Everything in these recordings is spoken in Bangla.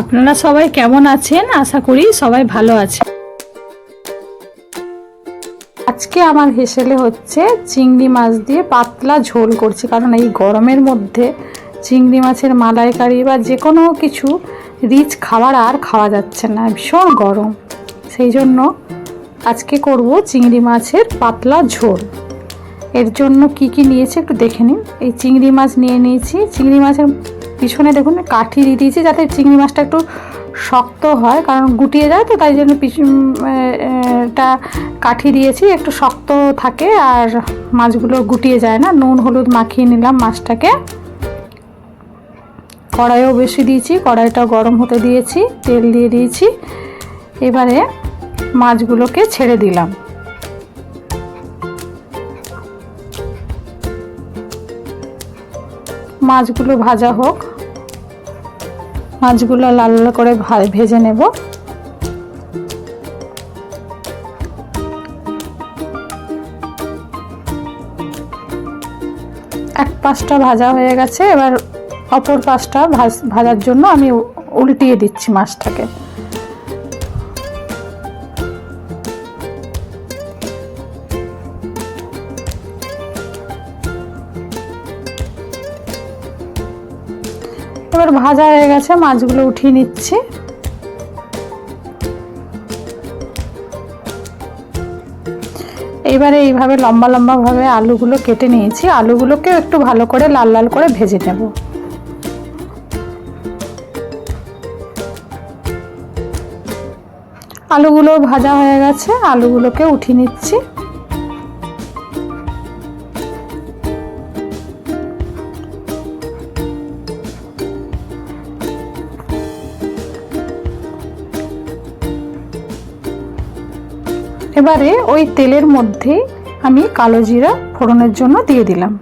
আপনারা সবাই কেমন আছেন? আশা করি সবাই ভালো আছেন। আজকে আমার হেসেলে হচ্ছে চিংড়ি মাছ দিয়ে পাতলা ঝোল করছি, কারণ এই গরমের মধ্যে চিংড়ি মাছের মালাইকারি বা যে কোনো কিছু রিচ খাবার আর খাওয়া যাচ্ছে না, ভীষণ গরম। সেই জন্য আজকে করব চিংড়ি মাছের পাতলা ঝোল। এর জন্য কি কি নিয়েছি একটু দেখে নিন। এই চিংড়ি মাছ নিয়ে নিয়েছি। চিংড়ি মাছের পিছনে দেখুন কাঠি দিয়ে দিয়েছি যাতে চিংড়ি মাছটা একটু শক্ত হয়, কারণ গুটিয়ে যায় তো, তাই জন্য এটা কাঠি দিয়েছি, একটু শক্ত থাকে আর মাছগুলো গুটিয়ে যায় না। নুন হলুদ মাখিয়ে নিলাম মাছটাকে। কড়াইও বেশি দিয়েছি, কড়াইটা গরম হতে দিয়েছি, তেল দিয়ে দিয়েছি। এবারে মাছগুলোকে ছেড়ে দিলাম। মাছগুলো ভাজা হোক, মাছগুলো লাল লাল করে ভেজে নেব। এক পাশটা ভাজা হয়ে গেছে, এবার অপর পাশটা ভাজার জন্য আমি উল্টিয়ে দিচ্ছি মাছটাকে। এবার ভাজা হয়ে গেছে, মাছগুলো উঠিয়ে নিচ্ছি। এইবারে এইভাবে লম্বা লম্বা ভাবে আলুগুলো কেটে নিয়েছি। আলুগুলোকে একটু ভালো করে লাল লাল করে ভেজে নেব। আলুগুলো ভাজা হয়ে গেছে, আলুগুলোকে উঠিয়ে নিচ্ছি। এবারে ওই তেলের মধ্যে আমি কালো জিরা ফোড়নের জন্য দিয়ে দিলাম।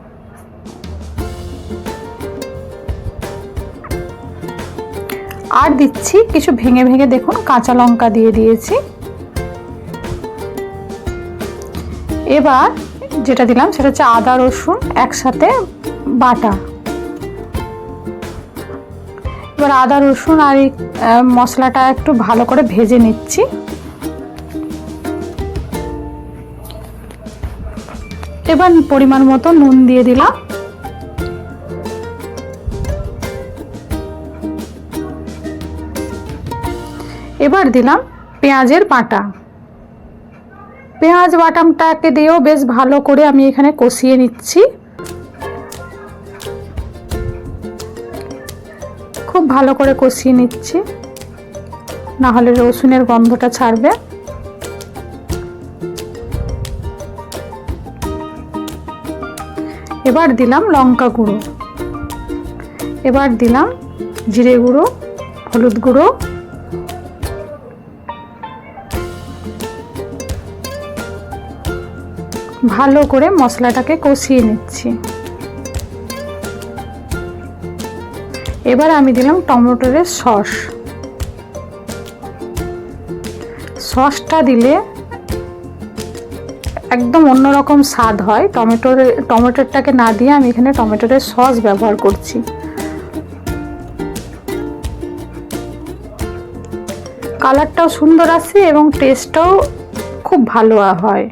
আর দিচ্ছি কিছু ভেঙে ভেঙে দেখুন কাঁচা লঙ্কা দিয়ে দিয়েছি। এবার যেটা দিলাম সেটা হচ্ছে আদা রসুন একসাথে বাটা। এবার আদা রসুন আর এই মশলাটা একটু ভালো করে ভেজে নিচ্ছি। এবার পরিমাণ মতো নুন দিয়ে দিলাম। এবার দিলাম পেঁয়াজের বাটা। পেঁয়াজ বাটাটাকে দিয়েও বেশ ভালো করে আমি এখানে কষিয়ে নিচ্ছি। খুব ভালো করে কষিয়ে নিচ্ছি, না হলে রসুনের গন্ধটা ছাড়বে। এবার দিলাম লঙ্কা গুঁড়ো, এবার দিলাম জিরে গুঁড়ো, হলুদ গুঁড়ো, ভালো করে মশলাটাকে কষিয়ে নিচ্ছি। এবার আমি দিলাম টমেটোর সস। সসটা দিলে একদম অন্যরকম স্বাদ হয়। টমেটোরটাকে না দিয়ে আমি এখানে টমেটোর সস ব্যবহার করছি। কালারটাও সুন্দর আসে এবং টেস্টটাও খুব ভালো হয়,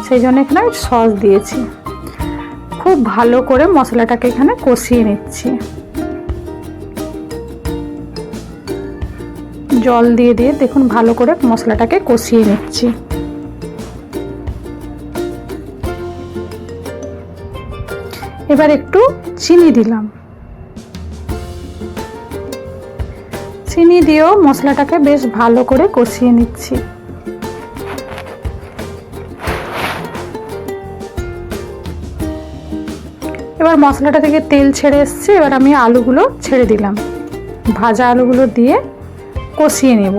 সেই জন্য এখানে আমি সস দিয়েছি। খুব ভালো করে মশলাটাকে এখানে কষিয়ে নিচ্ছি। জল দিয়ে দিয়ে দেখুন ভালো করে মশলাটাকে কষিয়ে নিচ্ছি। এবার একটু চিনি দিলাম। চিনি দিয়েও মশলাটাকে বেশ ভালো করে কষিয়ে নিচ্ছি। এবার মশলাটা থেকে তেল ছেড়ে এসছে, এবার আমি আলুগুলো ছেড়ে দিলাম। ভাজা আলুগুলো দিয়ে কষিয়ে নেব।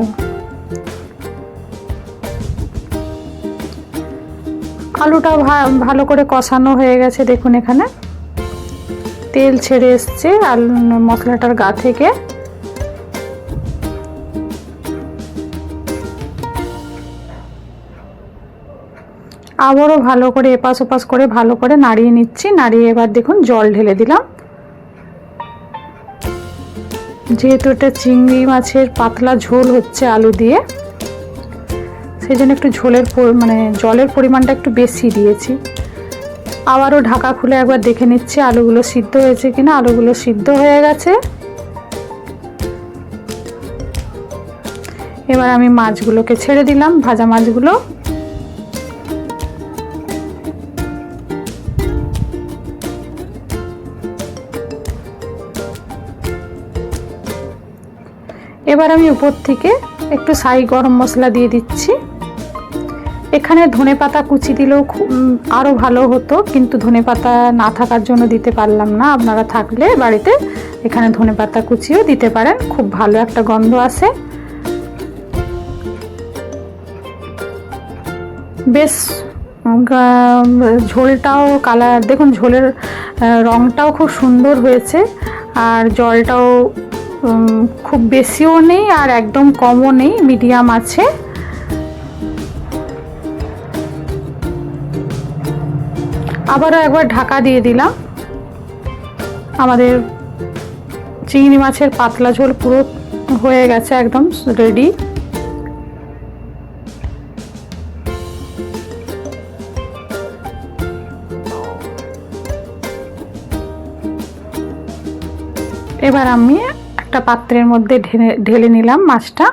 আলুটা ভালো করে কষানো হয়ে গেছে, দেখুন এখানে তেল ছেড়ে এসছে মশলাটার গা থেকে। আবারও ভালো করে এপাশ ওপাশ করে ভালো করে নাড়িয়ে নিচ্ছি। নাড়িয়ে এবার দেখুন জল ঢেলে দিলাম। যেহেতু এটা চিংড়ি মাছের পাতলা ঝোল হচ্ছে আলু দিয়ে, সেই জন্য একটু ঝোলের মানে জলের পরিমাণটা একটু বেশি দিয়েছি। আবারও ঢাকা খুলে একবার দেখে নিচ্ছি আলুগুলো সিদ্ধ হয়েছে কিনা। আলুগুলো সিদ্ধ হয়ে গেছে। এবার আমি মাছগুলোকে ছেড়ে দিলাম, ভাজা মাছগুলো। এবার আমি উপর থেকে একটু শাহি গরম মশলা দিয়ে দিচ্ছি। এখানে ধনেপাতা কুচি দিলেও আরও ভালো হতো, কিন্তু ধনেপাতা না থাকার জন্য দিতে পারলাম না। আপনারা থাকলে বাড়িতে এখানে ধনেপাতা কুচিও দিতে পারেন, খুব ভালো একটা গন্ধ আসে। বেশ ঝোলটাও কালার দেখুন, ঝোলের রঙটাও খুব সুন্দর হয়েছে, আর জলটাও খুব বেশিও নেই আর একদম কমও নেই, মিডিয়াম আছে। আবারও একবার ঢাকা দিয়ে দিলাম। আমাদের চিংড়ি মাছের পাতলা ঝোল পুরো হয়ে গেছে, একদম রেডি। এবার আমি একটা পাত্রের মধ্যে ঢেলে নিলাম মাছটা।